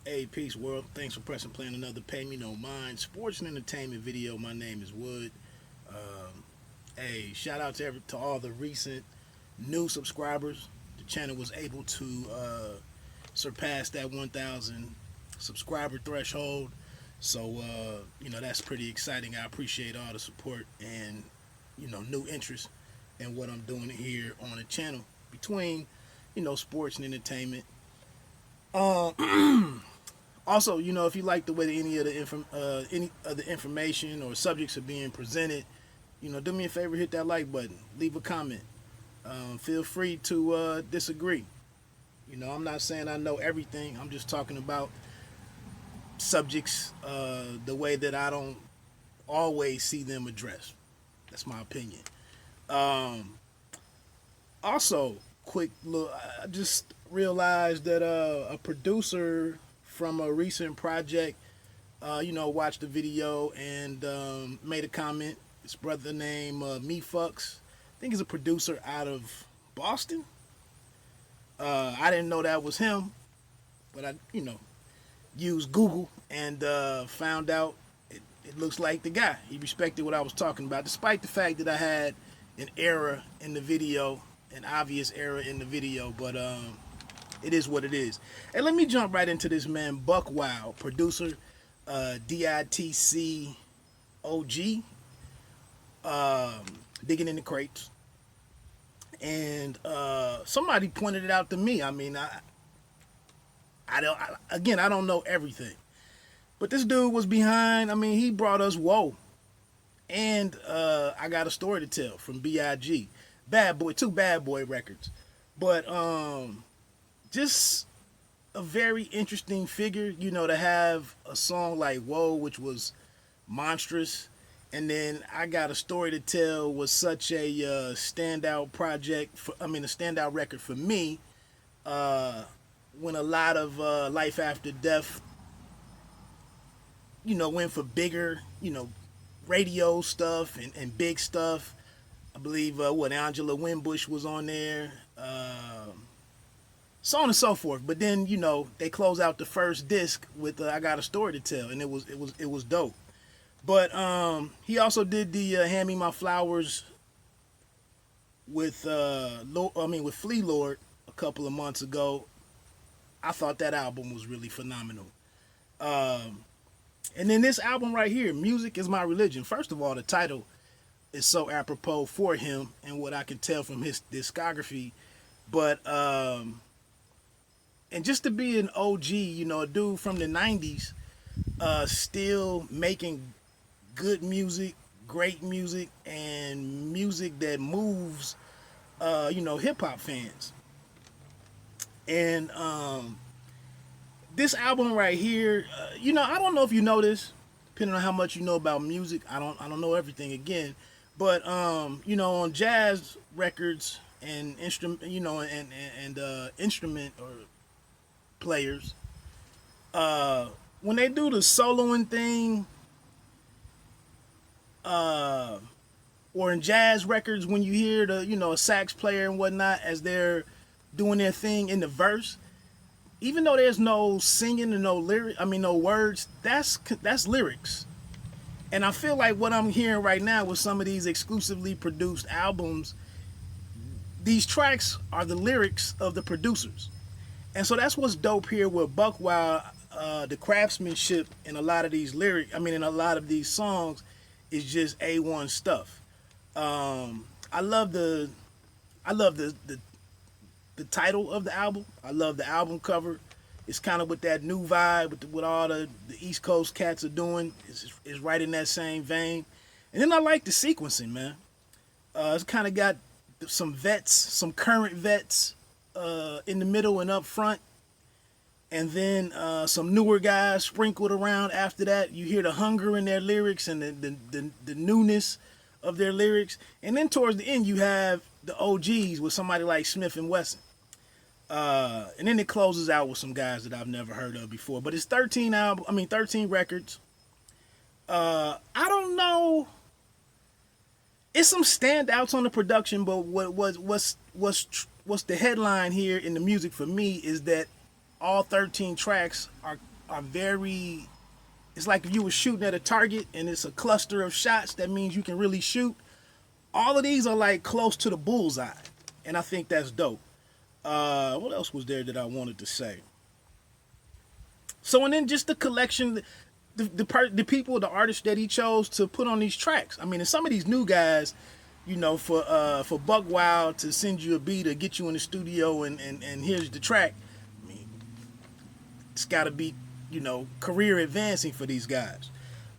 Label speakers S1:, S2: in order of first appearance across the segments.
S1: Hey, peace world. Thanks for pressing play on another Pay Me No Mind sports and entertainment video. My name is Wood. Hey, shout out to all the recent new subscribers. The channel was able to surpass that 1,000 subscriber threshold. So, that's pretty exciting. I appreciate all the support and, new interest in what I'm doing here on the channel between, sports and entertainment. Also, if you like the way that any of the information or subjects are being presented, do me a favor, hit that like button, leave a comment. Feel free to disagree. I'm not saying I know everything. I'm just talking about subjects the way that I don't always see them addressed. That's my opinion. Um, Also, quick look. I just realized that a producer from a recent project, watched the video and made a comment. This brother named Me Fucks, I think he's a producer out of Boston. I didn't know that was him, but I, used Google and found out it looks like the guy. He respected what I was talking about, despite the fact that I had an error in the video, an obvious error in the video, but it is what it is. And let me jump right into this, man. Buckwild, producer, D.I.T.C, OG, digging in the crates. And somebody pointed it out to me. I mean, I don't know everything. But this dude was behind, he brought us Whoa. And I got a story to tell from B.I.G. Bad Boy, two Bad Boy records. But just a very interesting figure, to have a song like Whoa, which was monstrous. And then I got a story to tell was such a standout project, a standout record for me when a lot of life after death, went for bigger, radio stuff and big stuff. I believe Angela Winbush was on there, so on and so forth. But then they close out the first disc with "I Got a Story to Tell," and it was dope. But he also did the "Hand Me My Flowers" with with Flea Lord a couple of months ago. I thought that album was really phenomenal. And then this album right here, "Music Is My Religion." First of all, the title is so apropos for him and what I can tell from his discography. But and just to be an OG, a dude from the '90s, still making good music, great music, and music that moves, hip hop fans. And this album right here, I don't know if you know this, depending on how much you know about music. I don't know everything again, but on jazz records and instrument, and instrument or players, when they do the soloing thing, or in jazz records, when you hear a sax player and whatnot as they're doing their thing in the verse, even though there's no singing and no words, that's lyrics. And I feel like what I'm hearing right now with some of these exclusively produced albums, these tracks are the lyrics of the producers. And so that's what's dope here with Buckwild. The craftsmanship in a lot of these in a lot of these songs is just A1 stuff. I love the title of the album. I love the album cover. It's kind of with that new vibe with all the East Coast cats are doing. It's right in that same vein. And then I like the sequencing, man. It's kind of got some vets, some current vets in the middle and up front. And then some newer guys sprinkled around after that. You hear the hunger in their lyrics and the newness of their lyrics. And then towards the end, you have the OGs with somebody like Smiff-n-Wessun. And then it closes out with some guys that I've never heard of before. But it's 13 records. I don't know. It's some standouts on the production, but what's the headline here in the music for me is that all 13 tracks are are very. It's like if you were shooting at a target and it's a cluster of shots. That means you can really shoot. All of these are like close to the bullseye, and I think that's dope. What else was there that I wanted to say? So, and then just the collection, the people, the artists that he chose to put on these tracks. I mean, and some of these new guys, you know, for Buckwild to send you a beat or get you in the studio and here's the track. I mean, it's got to be, you know, career advancing for these guys.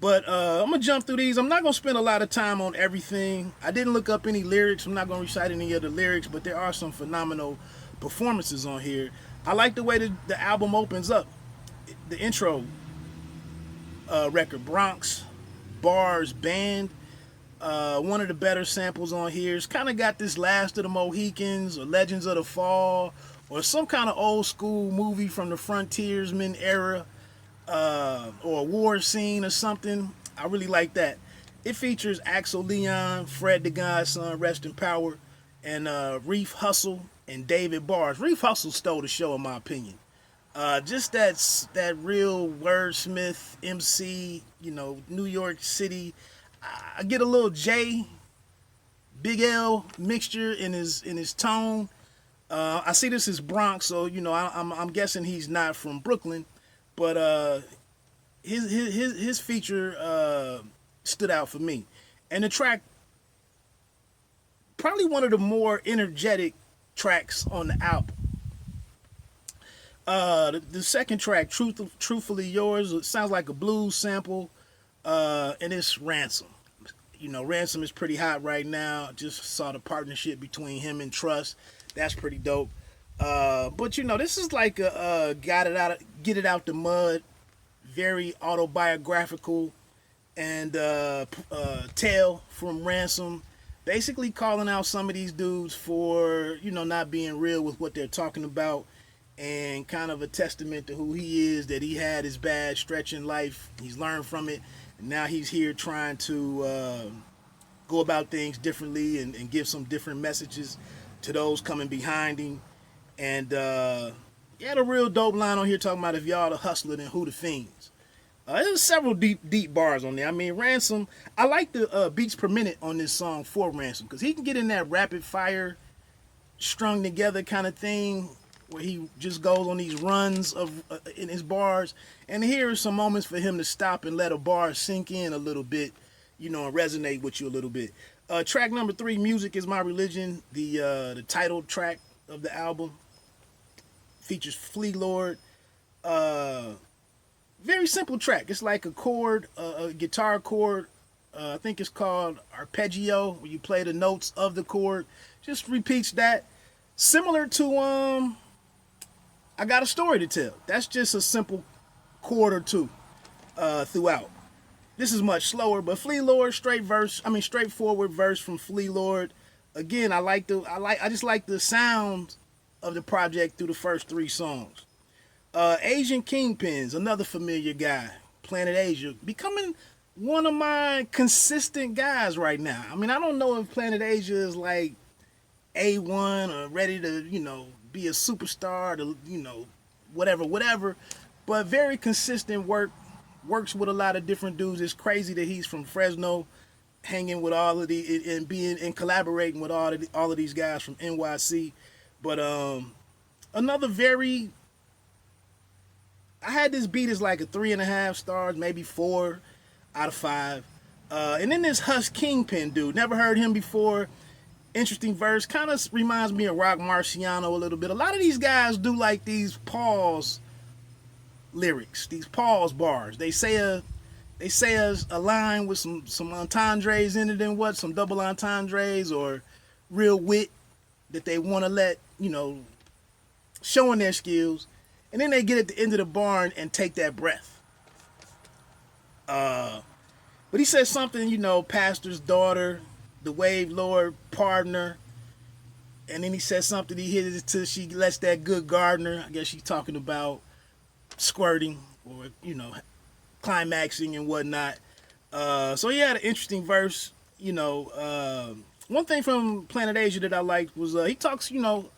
S1: But I'm going to jump through these. I'm not going to spend a lot of time on everything. I didn't look up any lyrics. I'm not going to recite any of the lyrics, but there are some phenomenal performances on here. I like the way the album opens up. The intro record, Bronx Bars Band. One of the better samples on here. It's kind of got this Last of the Mohicans or Legends of the Fall or some kind of old school movie from the frontiersman era. Or a war scene or something. I really like that. It features Axel Leon, Fred the Godson, rest in power, and Reef Hustle and David Bars. Reef Hustle stole the show in my opinion. Just that real wordsmith, MC, you know, New York City. I get a little J, Big L mixture in his tone. I see this is Bronx, so you know I'm guessing he's not from Brooklyn. But his feature stood out for me. And the track, probably one of the more energetic tracks on the album. The second track, Truthfully Yours, it sounds like a blues sample, and it's Ransom. You know, Ransom is pretty hot right now. Just saw the partnership between him and Trust. That's pretty dope. But you know, this is like a get it out the mud, very autobiographical, and tale from Ransom, basically calling out some of these dudes for, you know, not being real with what they're talking about, and kind of a testament to who he is, that he had his bad stretch in life, he's learned from it, and now he's here trying to go about things differently and give some different messages to those coming behind him. And he had a real dope line on here talking about if y'all the hustler, then who the fiends. There's several deep bars on there. I mean, Ransom, I like the beats per minute on this song for Ransom, because he can get in that rapid fire, strung together kind of thing, where he just goes on these runs of in his bars. And here are some moments for him to stop and let a bar sink in a little bit, you know, and resonate with you a little bit. Track number 3, Music Is My Religion, the title track of the album. Features Flea Lord. Very simple track. It's like a chord, a guitar chord. I think it's called arpeggio, where you play the notes of the chord. Just repeats that. Similar to I Got a Story to Tell. That's just a simple chord or two throughout. This is much slower, but Flea Lord, straightforward verse from Flea Lord. Again, I just like the sound of the project through the first 3 songs. Asian Kingpins, another familiar guy, Planet Asia, becoming one of my consistent guys right now. I mean, I don't know if Planet Asia is like A1 or ready to, you know, be a superstar, to, you know, whatever, but very consistent works with a lot of different dudes. It's crazy that he's from Fresno, hanging with all of the and being and collaborating with all of these guys from NYC. But another very, I had this beat as like a 3.5 stars, maybe 4 out of 5. And then this Hush Kingpin dude, never heard him before. Interesting verse, kind of reminds me of Rock Marciano a little bit. A lot of these guys do like these pause lyrics, these pause bars. They say a line with some entendres in it, and some double entendres or real wit that they want to let, you know, showing their skills, and then they get at the end of the bar and take that breath. But he says something, you know, pastor's daughter, the wave lord partner, and then he says something, he hit it till she lets that good gardener. I guess she's talking about squirting or, you know, climaxing and whatnot. So he had an interesting verse, you know. One thing from Planet Asia that I liked was he talks, you know,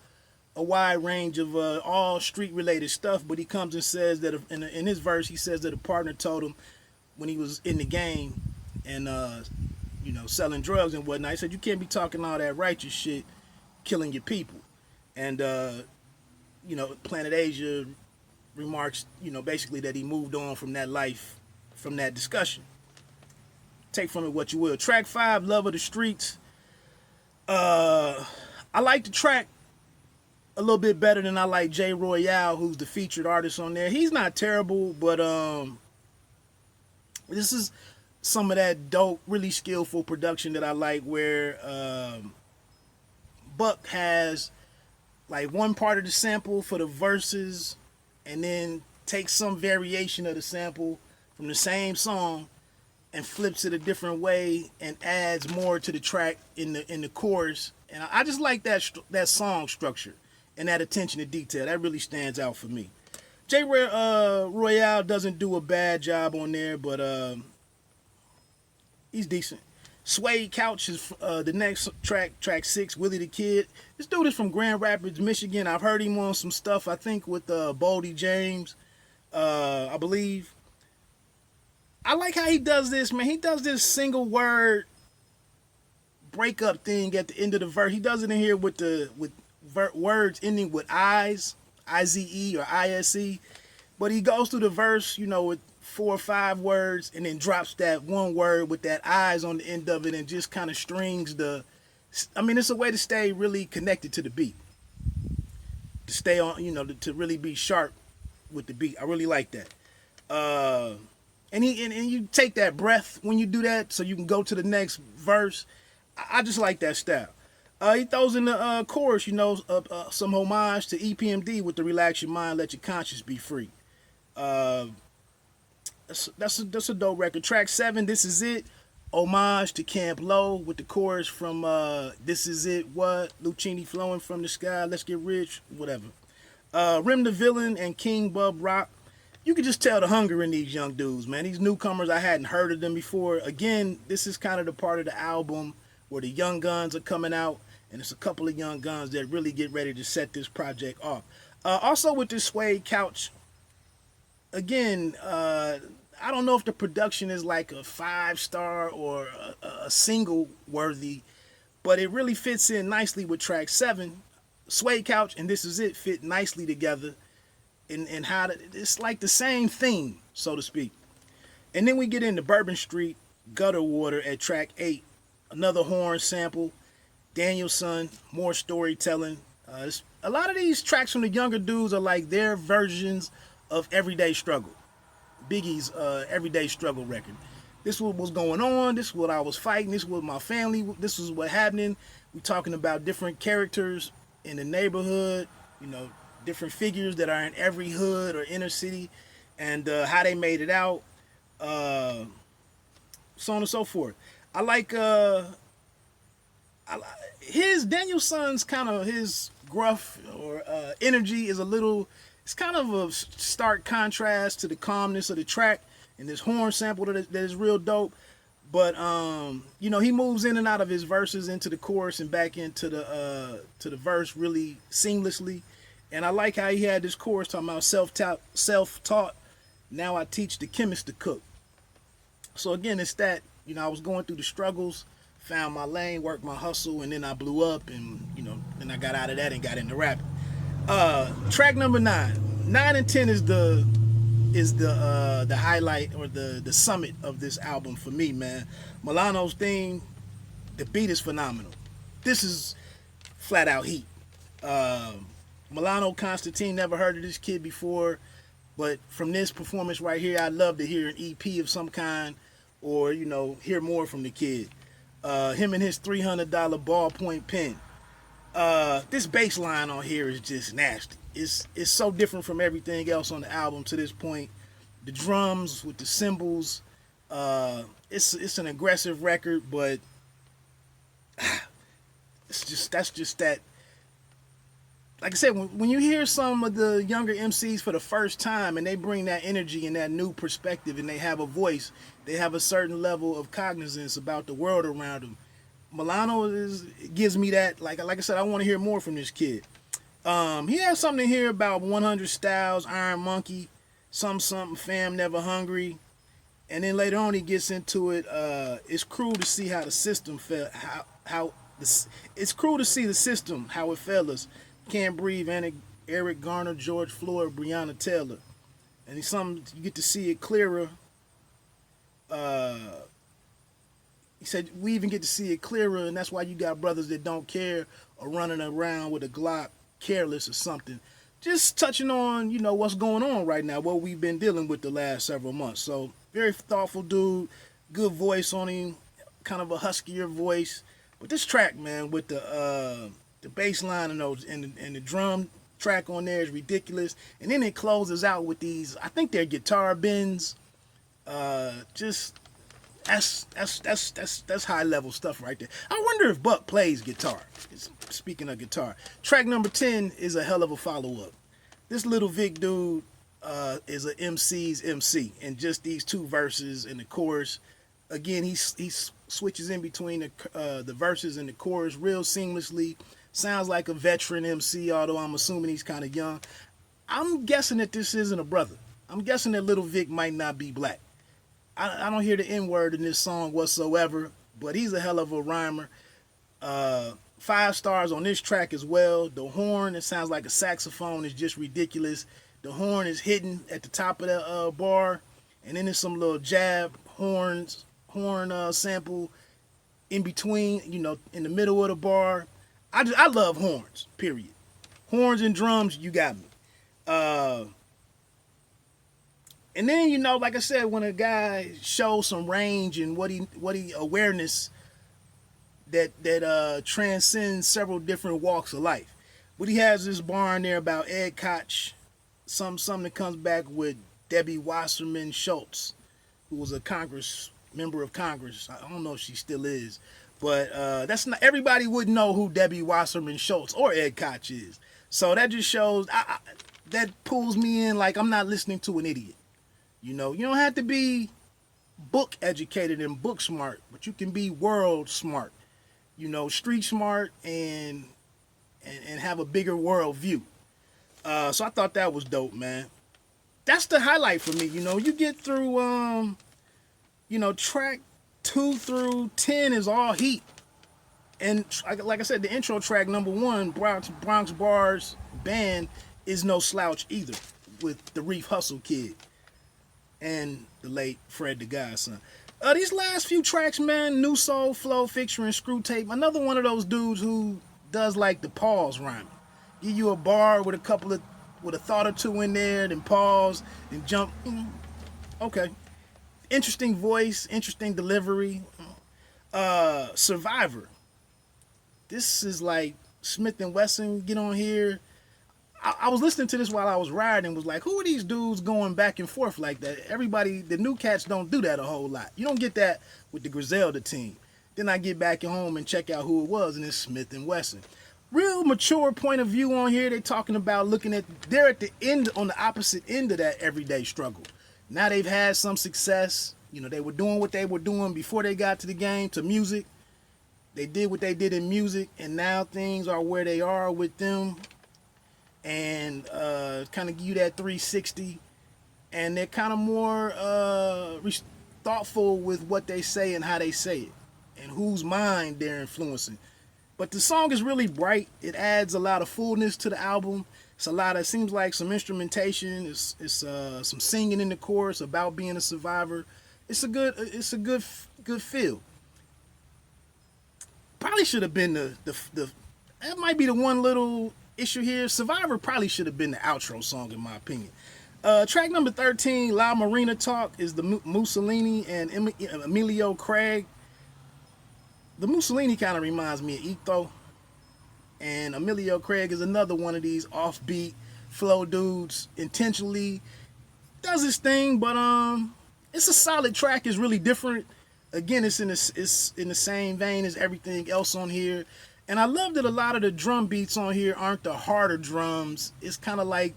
S1: a wide range of all street related stuff, but he comes and says that in his verse he says that a partner told him when he was in the game and selling drugs and whatnot. He said you can't be talking all that righteous shit, killing your people. And Planet Asia remarks basically that he moved on from that life, from that discussion. Take from it what you will. Track 5, Love of the Streets. I like the track a little bit better than I like Jay Royale, who's the featured artist on there. He's not terrible, but this is some of that dope, really skillful production that I like, where Buck has like one part of the sample for the verses and then takes some variation of the sample from the same song and flips it a different way and adds more to the track in the chorus. And I just like that song structure and that attention to detail. That really stands out for me. Jay Royale doesn't do a bad job on there, but he's decent. Suede Couch is the next track, track 6, Willie the Kid. This dude is from Grand Rapids, Michigan. I've heard him on some stuff, I think, with Boldy James, I believe. I like how he does this, man. He does this single word breakup thing at the end of the verse. He does it in here with words ending with I's, I-Z-E or I-S-E. But he goes through the verse, with 4 or 5 words and then drops that one word with that I's on the end of it and just kind of strings it's a way to stay really connected to the beat. To stay on, to really be sharp with the beat. I really like that. And you take that breath when you do that so you can go to the next verse. I just like that style. He throws in the chorus, some homage to EPMD with the Relax Your Mind, Let Your Conscience Be Free. That's a dope record. Track 7, This Is It. Homage to Camp Low with the chorus from This Is It, What? Lucini Flowing from the Sky, Let's Get Rich, whatever. Rim the Villain and King Bub Rock. You can just tell the hunger in these young dudes, man. These newcomers, I hadn't heard of them before. Again, this is kind of the part of the album where the young guns are coming out, and it's a couple of young guns that really get ready to set this project off. Also with this Suede Couch, again, I don't know if the production is like a 5-star or a single worthy, but it really fits in nicely with track 7. Suede Couch and This Is It fit nicely together. And how it's like the same theme, so to speak. And then we get into Bourbon Street, Gutter Water at track 8. Another horn sample, Danielson, more storytelling. A lot of these tracks from the younger dudes are like their versions of Everyday Struggle. Biggie's Everyday Struggle record. This is what was going on. This is what I was fighting. This was my family. This was what happening. We're talking about different characters in the neighborhood, different figures that are in every hood or inner city, and how they made it out, so on and so forth. I like Danielson's kind of his gruff or energy is it's kind of a stark contrast to the calmness of the track and this horn sample that is real dope. But he moves in and out of his verses into the chorus and back into the verse really seamlessly. And I like how he had this chorus talking about self-taught. Now I teach the chemist to cook. So again, it's that, I was going through the struggles, found my lane, worked my hustle, and then I blew up, and then I got out of that and got into rapping. Track number 9. 9 and 10 is the highlight or the summit of this album for me, man. Milano's theme, the beat is phenomenal. This is flat out heat. Milano Constantine, never heard of this kid before, but from this performance right here, I'd love to hear an EP of some kind or, hear more from the kid. Him and his $300 ballpoint pen. This bass line on here is just nasty. It's so different from everything else on the album to this point. The drums with the cymbals, it's an aggressive record, but that's just that. Like I said, when you hear some of the younger MCs for the first time and they bring that energy and that new perspective and they have a voice, they have a certain level of cognizance about the world around them. Milano gives me that, like I said, I want to hear more from this kid. He has something here about 100 Styles, Iron Monkey, something fam never hungry, and then later on he gets into it. It's cruel to see how the system fell. It's cruel to see the system how it fell us. Can't breathe. Eric Garner, George Floyd, Breonna Taylor, and it's something you get to see it clearer. He said we even get to see it clearer, and that's why you got brothers that don't care or running around with a Glock, careless or something. Just touching on, what's going on right now, what we've been dealing with the last several months. So very thoughtful dude, good voice on him, kind of a huskier voice. But this track, man, with the bass line and the drum track on there is ridiculous. And then it closes out with these, I think they're guitar bends. Just that's high level stuff right there. I wonder if Buck plays guitar. Speaking of guitar, track number 10 is a hell of a follow up. This little Vic dude is an MC's MC, and just these two verses and the chorus. Again, he switches in between the verses and the chorus real seamlessly. Sounds like a veteran MC, although I'm assuming he's kind of young. I'm guessing that this isn't a brother. I'm guessing that little Vic might not be black. I don't hear the N-word in this song whatsoever, but he's a hell of a rhymer. 5 stars on this track as well. The horn, it sounds like a saxophone, is just ridiculous. The horn is hidden at the top of the bar, and then there's some little jab horn sample in between, in the middle of the bar. I love horns, period. Horns and drums, you got me. And then, like I said, when a guy shows some range and what he awareness that transcends several different walks of life. But he has this bar in there about Ed Koch, something that comes back with Debbie Wasserman Schultz, who was a member of Congress. I don't know if she still is, but that's not everybody would know who Debbie Wasserman Schultz or Ed Koch is. So that just shows that pulls me in like I'm not listening to an idiot. You don't have to be book educated and book smart, but you can be world smart, street smart and have a bigger world view. So I thought that was dope, man. That's the highlight for me. You get through, track 2 through 10 is all heat. And like I said, the intro track number 1, Bronx Bars Band, is no slouch either, with the Reef Hustle Kid and the late Fred the Godson. These last few tracks, man, New Soul, Flow, Fixture, and Screw Tape. Another one of those dudes who does like the pause rhyming. Give you a bar with a thought or two in there, then pause, then jump. Okay. Interesting voice, interesting delivery. Survivor. This is like Smith-n-Wessun, get on here. I was listening to this while I was riding and was like, who are these dudes going back and forth like that? Everybody, the new cats don't do that a whole lot. You don't get that with the Griselda team. Then I get back at home and check out who it was, and it's Smith-n-Wessun. Real mature point of view on here. They're talking about they're at the end, on the opposite end of that everyday struggle. Now they've had some success. They were doing what they were doing before they got to the game, to music. They did what they did in music, and now things are where they are with them. And kind of give you that 360, and they're kind of more thoughtful with what they say and how they say it, and whose mind they're influencing. But the song is really bright. It adds a lot of fullness to the album. It seems like some instrumentation. It's some singing in the chorus about being a survivor. It's a good feel. Probably should have been the that might be the one little issue here. Survivor probably should have been the outro song, in my opinion. Track number 13, La Marina Talk, is the Mussolini and Emilio Craig. The Mussolini kind of reminds me of Etho, and Emilio Craig is another one of these offbeat flow dudes. Intentionally does his thing, but it's a solid track. It's really different. Again, it's in the same vein as everything else on here. And I love that a lot of the drum beats on here aren't the harder drums. It's kind of like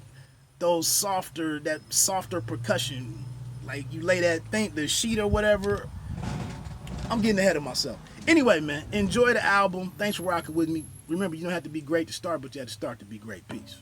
S1: that softer percussion. Like you lay the sheet or whatever. I'm getting ahead of myself. Anyway, man, enjoy the album. Thanks for rocking with me. remember, you don't have to be great to start, but you have to start to be great. Peace.